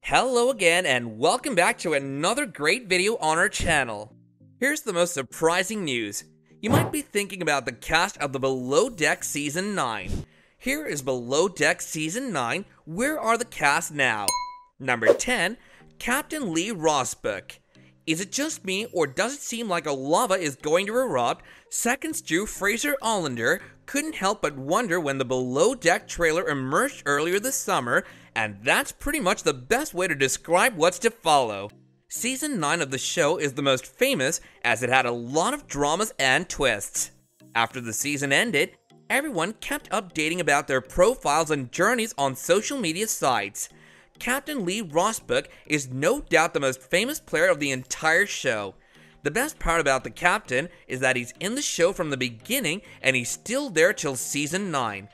Hello again and welcome back to another great video on our channel. Here's the most surprising news. You might be thinking about the cast of the Below Deck Season 9. Here is Below Deck Season 9. Where are the cast now? Number 10, Captain Lee Rosbach. Is it just me, or does it seem like a lava is going to erupt? Second Stew FRASER OLENDER couldn't help but wonder when the Below Deck trailer emerged earlier this summer, and that's pretty much the best way to describe what's to follow. Season 9 of the show is the most famous as it had a lot of dramas and twists. After the season ended, everyone kept updating about their profiles and journeys on social media sites. Captain Lee Rosbach is no doubt the most famous player of the entire show. The best part about the captain is that he's in the show from the beginning and he's still there till season 9.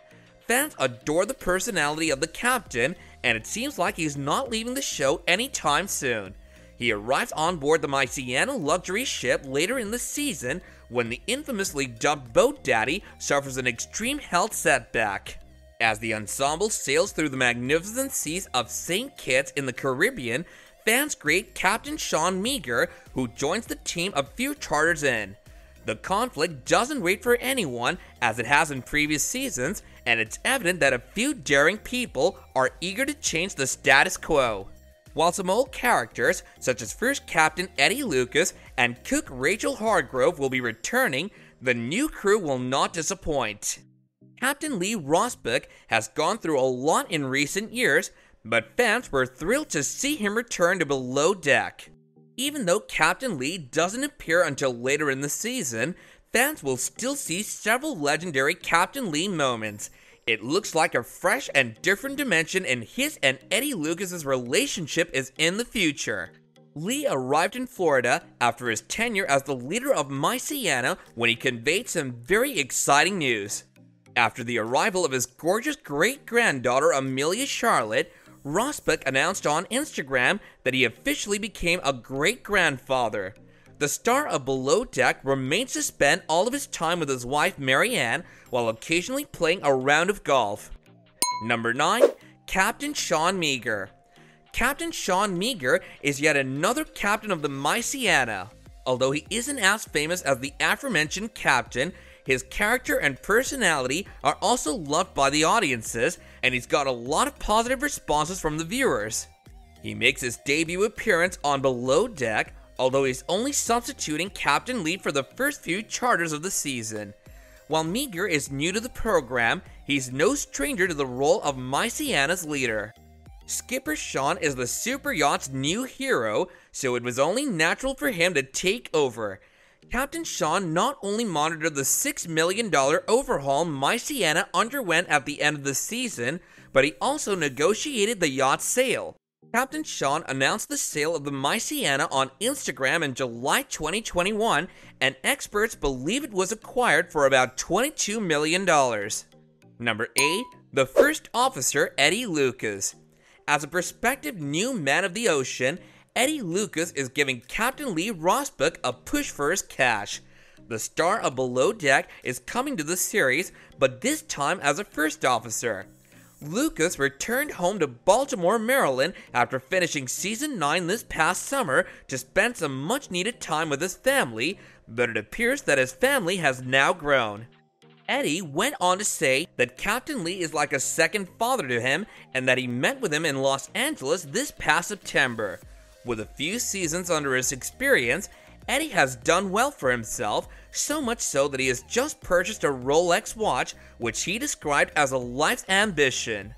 Fans adore the personality of the captain, and it seems like he's not leaving the show anytime soon. He arrives on board the My Seanna luxury ship later in the season when the infamously dubbed Boat Daddy suffers an extreme health setback. As the ensemble sails through the magnificent seas of St. Kitts in the Caribbean, fans greet Captain Sean Meagher, who joins the team a few charters in. The conflict doesn't wait for anyone, as it has in previous seasons, and it's evident that a few daring people are eager to change the status quo. While some old characters, such as First Captain Eddie Lucas and Cook Rachel Hargrove, will be returning, the new crew will not disappoint. Captain Lee Rosbach has gone through a lot in recent years, but fans were thrilled to see him return to Below Deck. Even though Captain Lee doesn't appear until later in the season, fans will still see several legendary Captain Lee moments. It looks like a fresh and different dimension in his and Eddie Lucas's relationship is in the future. Lee arrived in Florida after his tenure as the leader of My Seanna when he conveyed some very exciting news. After the arrival of his gorgeous great-granddaughter Amelia Charlotte, Rosbach announced on Instagram that he officially became a great-grandfather. The star of Below Deck remains to spend all of his time with his wife Marianne while occasionally playing a round of golf. Number 9, Captain Sean Meagher. Captain Sean Meagher is yet another captain of the My Seanna. Although he isn't as famous as the aforementioned captain, his character and personality are also loved by the audiences, and he's got a lot of positive responses from the viewers. He makes his debut appearance on Below Deck, although he's only substituting Captain Lee for the first few charters of the season. While Meagher is new to the program, he's no stranger to the role of My Seanna's leader. Skipper Sean is the super yacht's new hero, so it was only natural for him to take over. Captain Sean not only monitored the $6 million overhaul My Seanna underwent at the end of the season, but he also negotiated the yacht's sale. Captain Sean announced the sale of the My Seanna on Instagram in July 2021, and experts believe it was acquired for about $22 million. Number 8, the First Officer Eddie Lucas. As a prospective new man of the ocean, Eddie Lucas is giving Captain Lee Rosbach a push for his cash. The star of Below Deck is coming to the series, but this time as a first officer. Lucas returned home to Baltimore, Maryland after finishing season 9 this past summer to spend some much needed time with his family, but it appears that his family has now grown. Eddie went on to say that Captain Lee is like a second father to him and that he met with him in Los Angeles this past September. With a few seasons under his experience, Eddie has done well for himself, so much so that he has just purchased a Rolex watch, which he described as a life's ambition.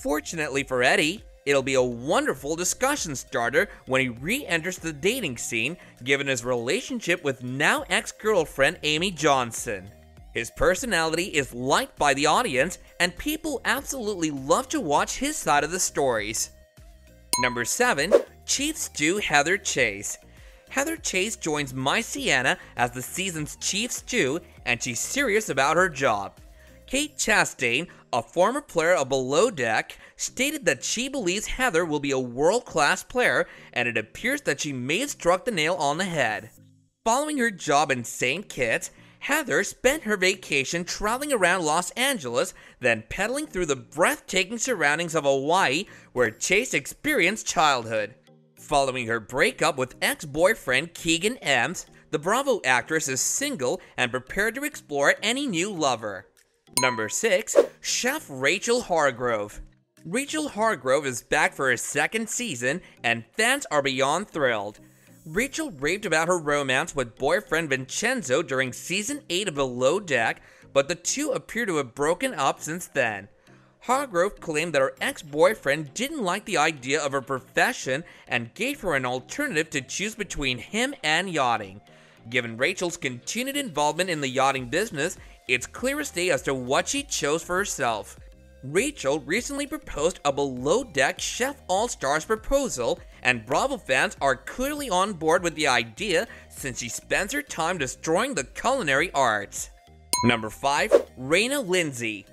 Fortunately for Eddie, it'll be a wonderful discussion starter when he re-enters the dating scene, given his relationship with now ex-girlfriend Amy Johnson. His personality is liked by the audience, and people absolutely love to watch his side of the stories. Number 7, Chief Stew Heather Chase. Heather Chase joins My Seanna as the season's Chief Stew, and she's serious about her job. Kate Chastain, a former player of Below Deck, stated that she believes Heather will be a world-class player, and it appears that she may have struck the nail on the head. Following her job in St. Kitts, Heather spent her vacation traveling around Los Angeles, then pedaling through the breathtaking surroundings of Hawaii, where Chase experienced childhood. Following her breakup with ex-boyfriend Keegan Ems, the Bravo actress is single and prepared to explore any new lover. Number 6. Chef Rachel Hargrove. Rachel Hargrove is back for her second season, and fans are beyond thrilled. Rachel raved about her romance with boyfriend Vincenzo during Season 8 of Below Deck, but the two appear to have broken up since then. Hargrove claimed that her ex-boyfriend didn't like the idea of her profession and gave her an alternative to choose between him and yachting. Given Rachel's continued involvement in the yachting business, it's clear as day as to what she chose for herself. Rachel recently proposed a Below Deck Chef All-Stars proposal, and Bravo fans are clearly on board with the idea since she spends her time destroying the culinary arts. Number 5. RAYNA LINDSAY.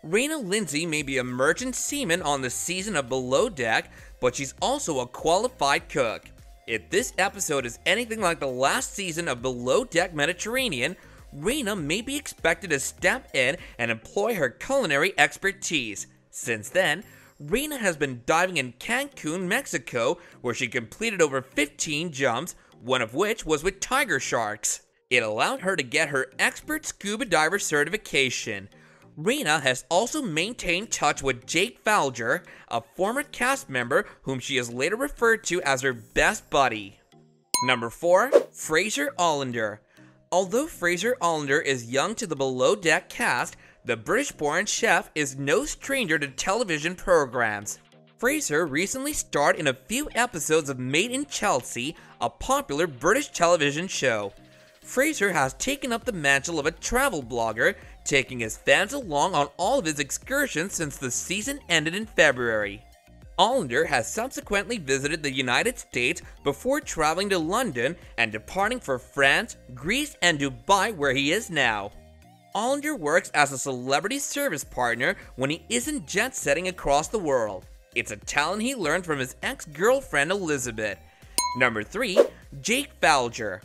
RAYNA LINDSAY may be a merchant seaman on the season of Below Deck, but she's also a qualified cook. If this episode is anything like the last season of Below Deck Mediterranean, RAYNA may be expected to step in and employ her culinary expertise. Since then, RAYNA has been diving in Cancun, Mexico, where she completed over 15 jumps, one of which was with tiger sharks. It allowed her to get her expert scuba diver certification. RAYNA has also maintained touch with Jake FOULGER, a former cast member whom she has later referred to as her best buddy. Number 4. FRASER OLENDER. Although FRASER OLENDER is young to the Below Deck cast, the British-born chef is no stranger to television programs. FRASER recently starred in a few episodes of Made in Chelsea, a popular British television show. FRASER has taken up the mantle of a travel blogger, taking his fans along on all of his excursions since the season ended in February. OLENDER has subsequently visited the United States before traveling to London and departing for France, Greece, and Dubai, where he is now. OLENDER works as a celebrity service partner when he isn't jet-setting across the world. It's a talent he learned from his ex-girlfriend Elizabeth. Number 3. Jake FOULGER.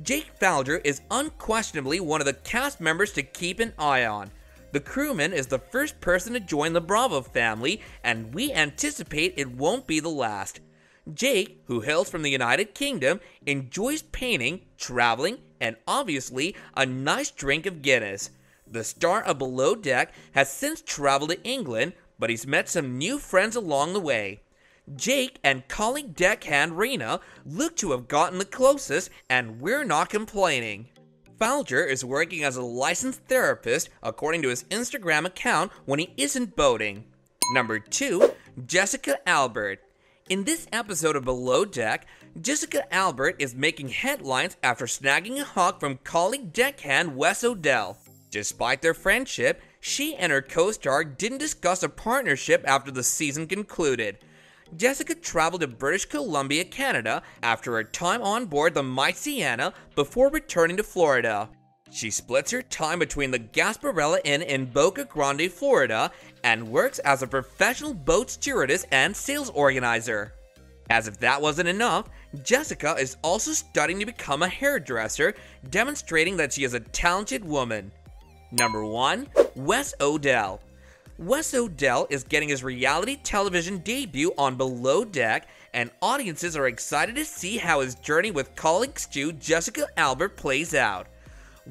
Jake FOULGER is unquestionably one of the cast members to keep an eye on. The crewman is the first person to join the Bravo family, and we anticipate it won't be the last. Jake, who hails from the United Kingdom, enjoys painting, traveling, and obviously a nice drink of Guinness. The star of Below Deck has since traveled to England, but he's met some new friends along the way. Jake and colleague deckhand RAYNA look to have gotten the closest, and we're not complaining. FOULGER is working as a licensed therapist, according to his Instagram account, when he isn't boating. Number 2. Jessica Albert. In this episode of Below Deck, Jessica Albert is making headlines after snagging a hug from colleague deckhand Wes Odell. Despite their friendship, she and her co-star didn't discuss a partnership after the season concluded. Jessica traveled to British Columbia, Canada after her time on board the My Seanna before returning to Florida. She splits her time between the Gasparilla Inn in Boca Grande, Florida, and works as a professional boat stewardess and sales organizer. As if that wasn't enough, Jessica is also studying to become a hairdresser, demonstrating that she is a talented woman. Number 1. Wes Odell. Wes Odell is getting his reality television debut on Below Deck, and audiences are excited to see how his journey with colleague stew Jessica Albert plays out.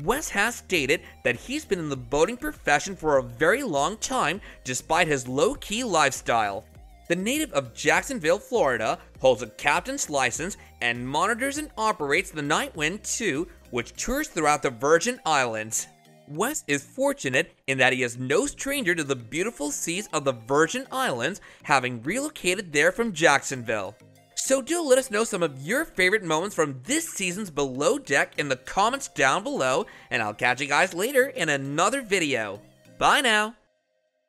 Wes has stated that he's been in the boating profession for a very long time despite his low-key lifestyle. The native of Jacksonville, Florida, holds a captain's license and monitors and operates the Nightwind 2, which tours throughout the Virgin Islands. Wes is fortunate in that he is no stranger to the beautiful seas of the Virgin Islands, having relocated there from Jacksonville. So do let us know some of your favorite moments from this season's Below Deck in the comments down below, and I'll catch you guys later in another video. Bye now!